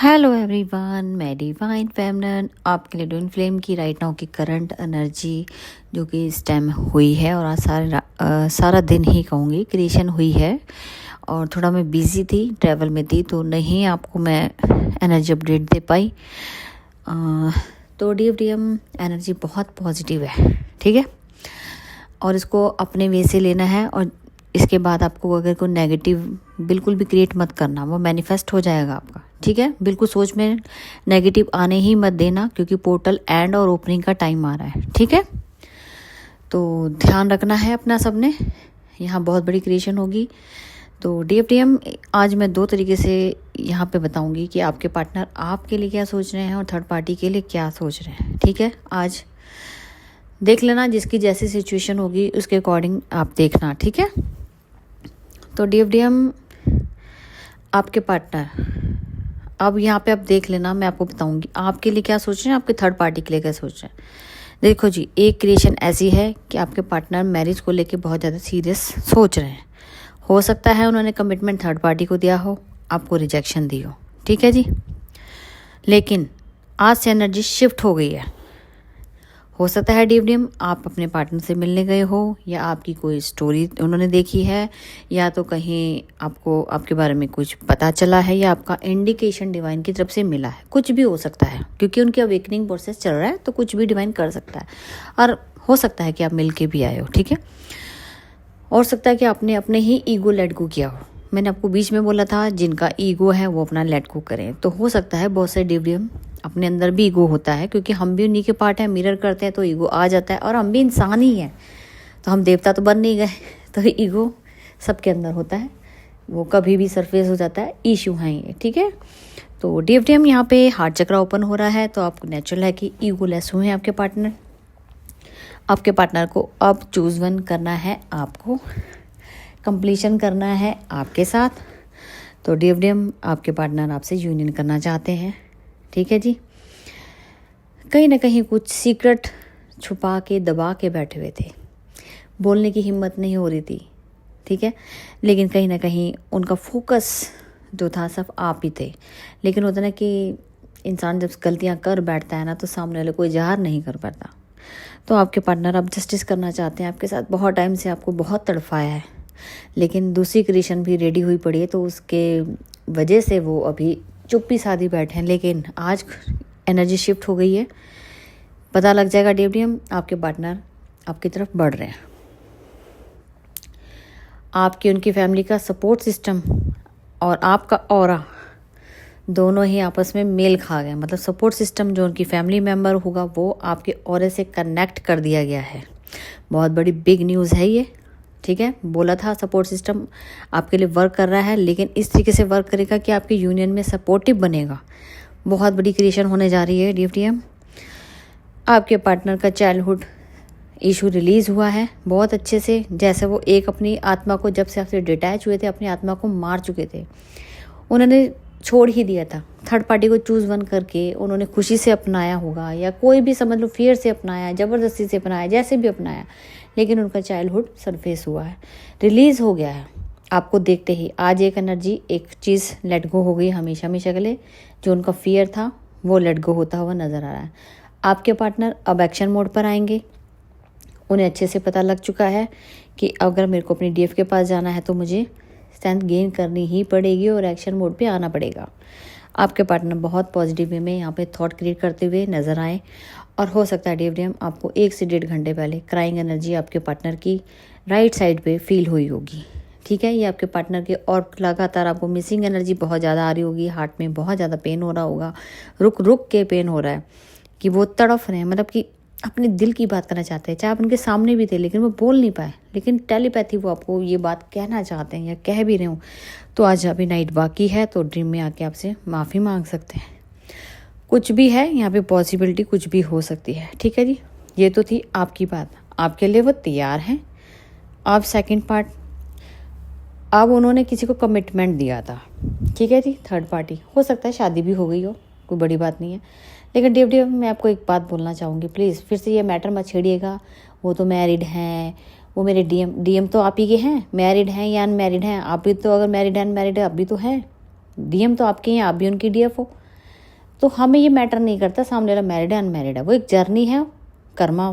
Hello everyone, मैं divine feminine आपके लिए ट्विन फ्लेम की राइट नाउ की करंट एनर्जी जो कि इस टाइम हुई है और आज सारा दिन ही कहूँगी क्रिएशन हुई है। और थोड़ा मैं बिज़ी थी, ट्रैवल में थी, तो नहीं आपको मैं एनर्जी अपडेट दे पाई। तो DFDM एनर्जी बहुत पॉजिटिव है, ठीक है, और इसको अपने वे से लेना है। और इसके बाद आपको अगर कोई नेगेटिव बिल्कुल भी क्रिएट मत करना, वो मैनिफेस्ट हो जाएगा आपका, ठीक है। बिल्कुल सोच में नेगेटिव आने ही मत देना, क्योंकि पोर्टल एंड और ओपनिंग का टाइम आ रहा है, ठीक है। तो ध्यान रखना है अपना सबने, यहाँ बहुत बड़ी क्रिएशन होगी। तो DFDM आज मैं दो तरीके से यहाँ पे बताऊँगी कि आपके पार्टनर आपके लिए क्या सोच रहे हैं और थर्ड पार्टी के लिए क्या सोच रहे हैं, ठीक है। आज देख लेना, जिसकी जैसी सिचुएशन होगी उसके अकॉर्डिंग आप देखना, ठीक है। तो DFDM आपके पार्टनर, अब यहाँ पे आप देख लेना, मैं आपको बताऊंगी आपके लिए क्या सोच रहे हैं, आपके थर्ड पार्टी के लिए क्या सोच रहे हैं। देखो जी, एक क्रिएशन ऐसी है कि आपके पार्टनर मैरिज को लेके बहुत ज़्यादा सीरियस सोच रहे हैं। हो सकता है उन्होंने कमिटमेंट थर्ड पार्टी को दिया हो, आपको रिजेक्शन दी हो, ठीक है जी। लेकिन आज से एनर्जी शिफ्ट हो गई है। हो सकता है DFDM आप अपने पार्टनर से मिलने गए हो, या आपकी कोई स्टोरी उन्होंने देखी है, या तो कहीं आपको आपके बारे में कुछ पता चला है, या आपका इंडिकेशन डिवाइन की तरफ से मिला है। कुछ भी हो सकता है, क्योंकि उनकी अवेकनिंग प्रोसेस चल रहा है, तो कुछ भी डिवाइन कर सकता है। और हो सकता है कि आप मिल के भी आए हो, ठीक है। और सकता है कि आपने अपने ही ईगो लेट गो किया हो। मैंने आपको बीच में बोला था, जिनका ईगो है वो अपना लेट गो करें। तो हो सकता है बहुत से DFDM अपने अंदर भी ईगो होता है, क्योंकि हम भी उन्हीं के पार्ट हैं, मिरर करते हैं तो ईगो आ जाता है। और हम भी इंसान ही हैं, तो हम देवता तो बन नहीं गए, तो ईगो सबके अंदर होता है, वो कभी भी सरफेस हो जाता है, इशू है ये, ठीक है। तो DFDM यहाँ पे हार्ट चक्रा ओपन हो रहा है, तो आपको नेचुरल है कि ईगो लेस हुए हैं आपके पार्टनर। आपके पार्टनर को अब चूज वन करना है, आपको कंप्लीशन करना है आपके साथ। तो DFDM आपके पार्टनर आपसे यूनियन करना चाहते हैं, ठीक है जी। कहीं ना कहीं कुछ सीक्रेट छुपा के दबा के बैठे हुए थे, बोलने की हिम्मत नहीं हो रही थी, ठीक है। लेकिन कहीं ना कहीं उनका फोकस जो था सब आप ही थे। लेकिन होता ना कि इंसान जब गलतियां कर बैठता है ना, तो सामने वाले को इजहार नहीं कर पाता। तो आपके पार्टनर अब जस्टिस करना चाहते हैं आपके साथ। बहुत टाइम से आपको बहुत तड़फाया है, लेकिन दूसरी क्रिएशन भी रेडी हुई पड़ी है, तो उसके वजह से वो अभी चुप्पी साधी बैठे हैं। लेकिन आज एनर्जी शिफ्ट हो गई है, पता लग जाएगा DFDM आपके पार्टनर आपकी तरफ बढ़ रहे हैं। आपकी उनकी फैमिली का सपोर्ट सिस्टम और आपका ऑरा दोनों ही आपस में मेल खा गए। मतलब सपोर्ट सिस्टम जो उनकी फैमिली मेम्बर होगा, वो आपके ऑरे से कनेक्ट कर दिया गया है। बहुत बड़ी बिग न्यूज़ है ये, ठीक है। बोला था सपोर्ट सिस्टम आपके लिए वर्क कर रहा है, लेकिन इस तरीके से वर्क करेगा कि आपके यूनियन में सपोर्टिव बनेगा। बहुत बड़ी क्रिएशन होने जा रही है DFDM। आपके पार्टनर का चाइल्डहुड इशू रिलीज़ हुआ है बहुत अच्छे से। जैसे वो एक अपनी आत्मा को, जब से आपसे डिटैच हुए थे, अपनी आत्मा को मार चुके थे, उन्होंने छोड़ ही दिया था। थर्ड पार्टी को चूज वन करके उन्होंने खुशी से अपनाया होगा, या कोई भी समझ लो फियर से अपनाया, ज़बरदस्ती से अपनाया, जैसे भी अपनाया, लेकिन उनका चाइल्डहुड सरफेस हुआ है, रिलीज़ हो गया है। आपको देखते ही आज एक एनर्जी, एक चीज़ लेट गो हो गई हमेशा हमेशा के लिए। जो उनका फियर था वो लेट गो होता हुआ नज़र आ रहा है। आपके पार्टनर अब एक्शन मोड पर आएंगे। उन्हें अच्छे से पता लग चुका है कि अगर मेरे को अपनी DF के पास जाना है तो मुझे स्ट्रेंथ गेन करनी ही पड़ेगी और एक्शन मोड पे आना पड़ेगा। आपके पार्टनर बहुत पॉजिटिव वे में यहाँ पे थॉट क्रिएट करते हुए नज़र आए। और हो सकता है DFDM आपको 1 से 1.5 घंटे पहले क्राइंग एनर्जी आपके पार्टनर की राइट साइड पे फील हुई होगी, ठीक है। ये आपके पार्टनर के, और लगातार आपको मिसिंग एनर्जी बहुत ज़्यादा आ रही होगी। हार्ट में बहुत ज़्यादा पेन हो रहा होगा, रुक रुक के पेन हो रहा है, कि वो तड़फ रहे हैं, मतलब कि अपने दिल की बात करना चाहते हैं। चाहे आप उनके सामने भी थे, लेकिन वो बोल नहीं पाए, लेकिन टेलीपैथी वो आपको ये बात कहना चाहते हैं या कह भी रहे हो। तो आज अभी नाइट बाकी है, तो ड्रीम में आके आपसे माफ़ी मांग सकते हैं। कुछ भी है यहाँ पे, पॉसिबिलिटी कुछ भी हो सकती है, ठीक है जी। ये तो थी आपकी बात, आपके लिए वो तैयार हैं। अब सेकंड पार्ट, अब उन्होंने किसी को कमिटमेंट दिया था, ठीक है जी। थर्ड पार्टी हो सकता है शादी भी हो गई हो, कोई बड़ी बात नहीं है। लेकिन DFDM मैं आपको एक बात बोलना चाहूँगी, प्लीज़ फिर से ये मैटर मत छेड़िएगा। वो तो मैरिड हैं, वो मेरे DM तो आप ही के हैं, मैरिड हैं या अनमैरिड हैं। आप भी तो अगर मैरिड है अनमैरिड है, आप भी तो हैं। DM तो आपके हैं, आप भी उनकी DF हो। तो हमें ये मैटर नहीं करता सामने वाला मैरिड है अनमैरिड है, वो एक जर्नी है, कर्मा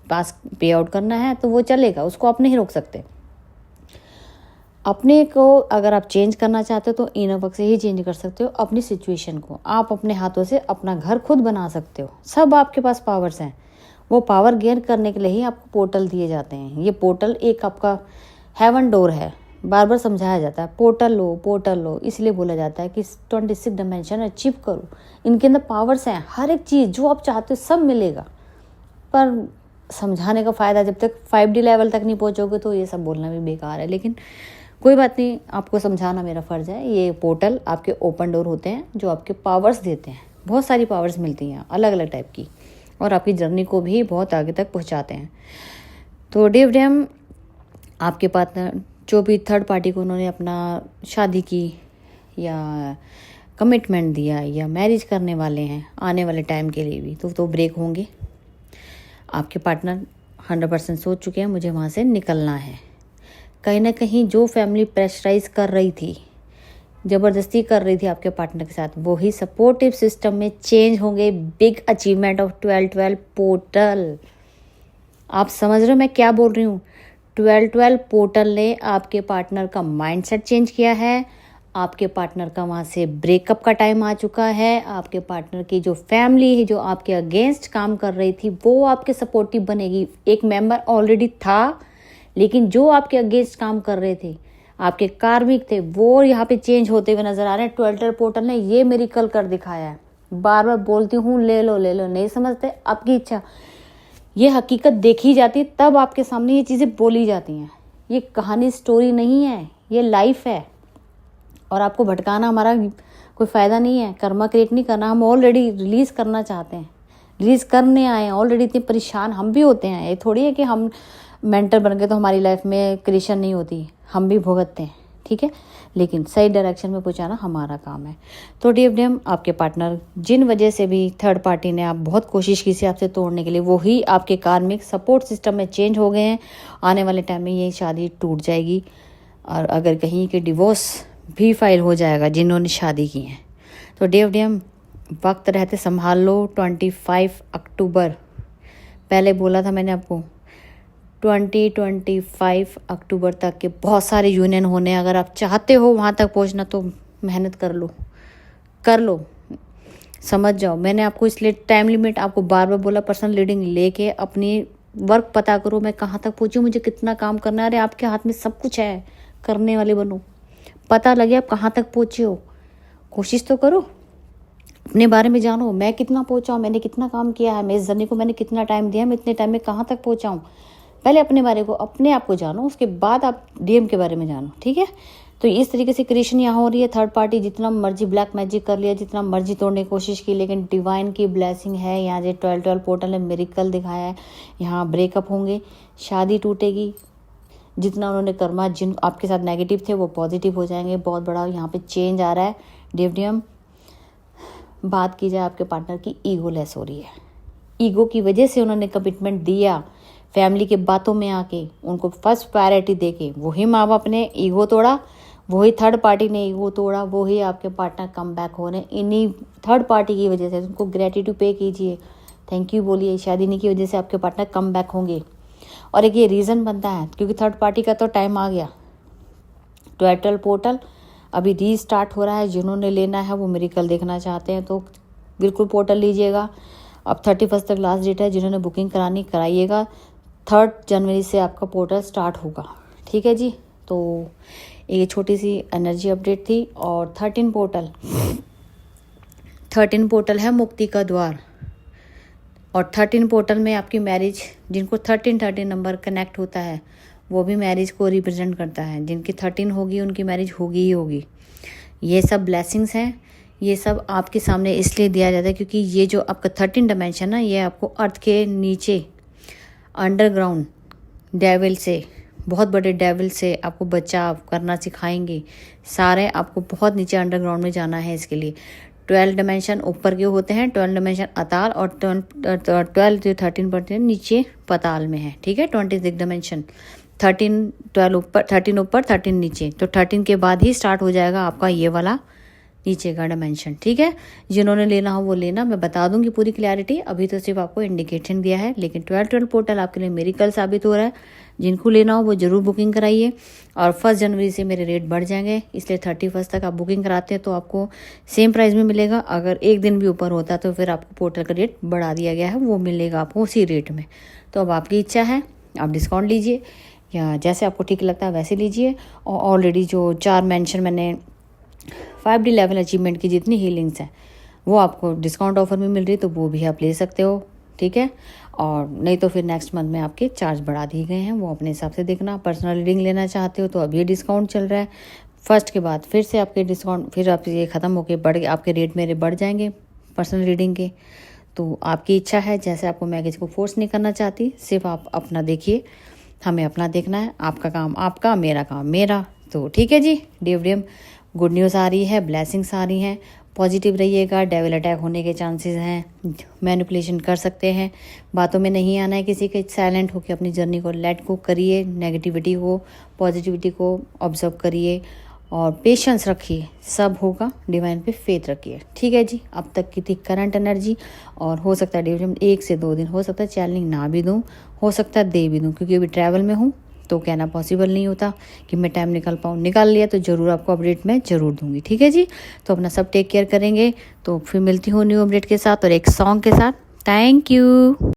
पास पे आउट करना है तो वो चलेगा, उसको आप नहीं रोक सकते। अपने को अगर आप चेंज करना चाहते हो तो इनर वर्क से ही चेंज कर सकते हो अपनी सिचुएशन को। आप अपने हाथों से अपना घर खुद बना सकते हो, सब आपके पास पावर्स हैं। वो पावर गेन करने के लिए ही आपको पोर्टल दिए जाते हैं। ये पोर्टल एक आपका हेवन डोर है, बार बार समझाया जाता है पोर्टल लो, इसलिए बोला जाता है कि 26 डायमेंशन अचीव करो। इनके अंदर पावर्स हैं, हर एक चीज़ जो आप चाहते हो सब मिलेगा। पर समझाने का फ़ायदा, जब तक 5D लेवल तक नहीं पहुंचोगे तो ये सब बोलना भी बेकार है। लेकिन कोई बात नहीं, आपको समझाना मेरा फ़र्ज़ है। ये पोर्टल आपके ओपन डोर होते हैं जो आपके पावर्स देते हैं, बहुत सारी पावर्स मिलती हैं अलग अलग टाइप की, और आपकी जर्नी को भी बहुत आगे तक पहुंचाते हैं। तो डेम आपके पार्टनर जो भी थर्ड पार्टी को उन्होंने अपना शादी की या कमिटमेंट दिया या मैरिज करने वाले हैं आने वाले टाइम के लिए भी, तो ब्रेक होंगे। आपके पार्टनर 100% सोच चुके हैं मुझे वहाँ से निकलना है। कहीं ना कहीं जो फैमिली प्रेशराइज कर रही थी, ज़बरदस्ती कर रही थी आपके पार्टनर के साथ, वो ही सपोर्टिव सिस्टम में चेंज होंगे। Big achievement of 12-12 portal. आप समझ रहे हो मैं क्या बोल रही हूँ? 12-12 पोर्टल ने आपके पार्टनर का माइंडसेट चेंज किया है। आपके पार्टनर का वहाँ से ब्रेकअप का टाइम आ चुका है। आपके पार्टनर की जो फैमिली है जो आपके अगेंस्ट काम कर रही थी वो आपके सपोर्टिव बनेगी। एक मेंबर ऑलरेडी था, लेकिन जो आपके अगेंस्ट काम कर रहे थे, आपके कार्मिक थे, वो यहाँ पे चेंज होते हुए नजर आ रहे हैं। 12-12 पोर्टल ने ये मेरिकल कर दिखाया है। बार बार बोलती हूँ ले लो, नहीं समझते, आपकी इच्छा। ये हकीकत देखी जाती तब आपके सामने ये चीज़ें बोली जाती हैं। ये कहानी स्टोरी नहीं है, ये लाइफ है। और आपको भटकाना हमारा कोई फ़ायदा नहीं है। कर्मा क्रिएट नहीं करना, हम ऑलरेडी रिलीज़ करना चाहते हैं, रिलीज़ करने आए हैं। ऑलरेडी इतने परेशान हम भी होते हैं। ये थोड़ी है कि हम मेंटर बन गए तो हमारी लाइफ में क्रिएशन नहीं होती, हम भी भुगतते हैं, ठीक है। लेकिन सही डायरेक्शन में पहुंचाना हमारा काम है। तो डेम आपके पार्टनर जिन वजह से भी थर्ड पार्टी ने आप बहुत कोशिश की से आपसे तोड़ने के लिए, वही आपके कार्मिक सपोर्ट सिस्टम में चेंज हो गए हैं। आने वाले टाइम में ये शादी टूट जाएगी, और अगर कहीं के डिवोर्स भी फाइल हो जाएगा जिन्होंने शादी की है। तो डेम वक्त रहते संभाल लो। 25 अक्टूबर पहले बोला था मैंने आपको, 25 अक्टूबर तक के बहुत सारे यूनियन होने। अगर आप चाहते हो वहाँ तक पहुँचना तो मेहनत कर लो, समझ जाओ। मैंने आपको इसलिए टाइम लिमिट आपको बार बार बोला, पर्सनल रीडिंग लेके अपनी वर्क पता करो, मैं कहाँ तक पहुँची, मुझे कितना काम करना है। अरे आपके हाथ में सब कुछ है, करने वाले बनो, पता लगे आप कहाँ तक पहुँचे हो। कोशिश तो करो, अपने बारे में जानो, मैं कितना पहुँचा हूँ, मैंने कितना काम किया है, मैं इस जर्नी को मैंने कितना टाइम दिया, मैं इतने टाइम में कहाँ तक पहुँचा हूँ। पहले अपने बारे को, अपने आप को जानो, उसके बाद आप डीएम के बारे में जानो, ठीक है। तो इस तरीके से क्रिएशन यहाँ हो रही है। थर्ड पार्टी जितना मर्जी ब्लैक मैजिक कर लिया, जितना मर्जी तोड़ने की कोशिश की, लेकिन डिवाइन की ब्लेसिंग है। यहाँ जो 12-12 पोर्टल ने मिरेकल दिखाया है, यहाँ ब्रेकअप होंगे, शादी टूटेगी। जितना उन्होंने कर्मा जिन आपके साथ नेगेटिव थे वो पॉजिटिव हो जाएंगे। बहुत बड़ा यहाँ पे चेंज आ रहा है। डेवडियम बात की जाए आपके पार्टनर की, ईगो लेस हो रही है। ईगो की वजह से उन्होंने कमिटमेंट दिया, फैमिली के बातों में आके उनको फर्स्ट प्रायोरिटी देके वही माँ बाप ने ईगो तोड़ा, वही थर्ड पार्टी ने ईगो तोड़ा, वही आपके पार्टनर कम बैक होने इन्हीं थर्ड पार्टी की वजह से। उनको ग्रेटिट्यूड पे कीजिए, थैंक यू बोलिए। शादी नहीं की वजह से आपके पार्टनर कम बैक होंगे। और एक ये रीज़न बनता है क्योंकि थर्ड पार्टी का तो टाइम आ गया। 12 पोर्टल अभी रीस्टार्ट हो रहा है। जिन्होंने लेना है वो मिरेकल देखना चाहते हैं तो बिल्कुल पोर्टल लीजिएगा। अब 31 तक लास्ट डेट है। जिन्होंने बुकिंग करानी कराइएगा। 3 जनवरी से आपका पोर्टल स्टार्ट होगा, ठीक है जी। तो ये छोटी सी एनर्जी अपडेट थी। और 13 पोर्टल है मुक्ति का द्वार। और 13 पोर्टल में आपकी मैरिज, जिनको 13 नंबर कनेक्ट होता है वो भी मैरिज को रिप्रेजेंट करता है। जिनकी 13 होगी उनकी मैरिज होगी ही होगी। ये सब ब्लेसिंग्स हैं। ये सब आपके सामने इसलिए दिया जाता है क्योंकि ये जो आपका 13 डायमेंशन है ये आपको अर्थ के नीचे अंडरग्राउंड डेविल से, बहुत बड़े डेविल से आपको बचाव करना सिखाएंगे। सारे आपको बहुत नीचे अंडरग्राउंड में जाना है। इसके लिए 12 डायमेंशन ऊपर के होते हैं, 12 डायमेंशन अताल, और 13 नीचे पताल में है, ठीक है। 26 डायमेंशन, 13 ऊपर 13 नीचे। तो 13 के बाद ही स्टार्ट हो जाएगा आपका ये वाला नीचे का डायमेंशन, ठीक है। जिन्होंने लेना हो वो लेना, मैं बता दूंगी पूरी क्लैरिटी, अभी तो सिर्फ आपको इंडिकेशन दिया है, लेकिन 12/12 पोर्टल आपके लिए मेरिकल साबित हो रहा है। जिनको लेना हो वो ज़रूर बुकिंग कराइए। और 1 जनवरी से मेरे रेट बढ़ जाएंगे, इसलिए 31 तक आप बुकिंग कराते हैं तो आपको सेम प्राइस में मिलेगा। अगर एक दिन भी ऊपर होता है तो फिर आपको पोर्टल का रेट बढ़ा दिया गया है, वो मिलेगा आपको उसी रेट में। तो अब आपकी इच्छा है, आप डिस्काउंट लीजिए या जैसे आपको ठीक लगता है वैसे लीजिए। और ऑलरेडी जो 4 मेंशन मैंने 5D लेवल अचीवमेंट की जितनी हीलिंग्स हैं वो आपको डिस्काउंट ऑफर में मिल रही, तो वो भी आप ले सकते हो, ठीक है। और नहीं तो फिर नेक्स्ट मंथ में आपके चार्ज बढ़ा दिए गए हैं, वो अपने हिसाब से देखना। पर्सनल रीडिंग लेना चाहते हो तो अभी डिस्काउंट चल रहा है। फर्स्ट के बाद फिर से आपके डिस्काउंट, फिर आप ये ख़त्म होके आपके रेट मेरे बढ़ जाएंगे पर्सनल रीडिंग के। तो आपकी इच्छा है, जैसे आपको मैं किसी को फोर्स नहीं करना चाहती, सिर्फ आप अपना देखिए, हमें अपना देखना है। आपका काम आपका, मेरा काम मेरा। तो ठीक है जी, डिविडियम गुड न्यूज़ आ रही है, ब्लेसिंग्स आ रही हैं। पॉजिटिव रहिएगा, डेविल अटैक होने के चांसेस हैं, मैनिपुलेशन कर सकते हैं, बातों में नहीं आना है किसी के। साइलेंट होकर अपनी जर्नी को लेट गो करिए, नेगेटिविटी को पॉजिटिविटी को ऑब्जर्व करिए और पेशेंस रखिए, सब होगा। डिवाइन पे फेथ रखिए, ठीक है जी। अब तक की थी करंट एनर्जी, और हो सकता है डिविजन 1 से 2 दिन हो सकता है चैनलिंग ना भी दूँ, हो सकता है दे भी दूँ, क्योंकि अभी ट्रैवल में हूँ तो कहना पॉसिबल नहीं होता कि मैं टाइम निकाल पाऊँ। निकाल लिया तो ज़रूर आपको अपडेट मैं ज़रूर दूंगी, ठीक है जी। तो अपना सब टेक केयर करेंगे। तो फिर मिलती हूँ न्यू अपडेट के साथ और एक सॉन्ग के साथ। Thank you.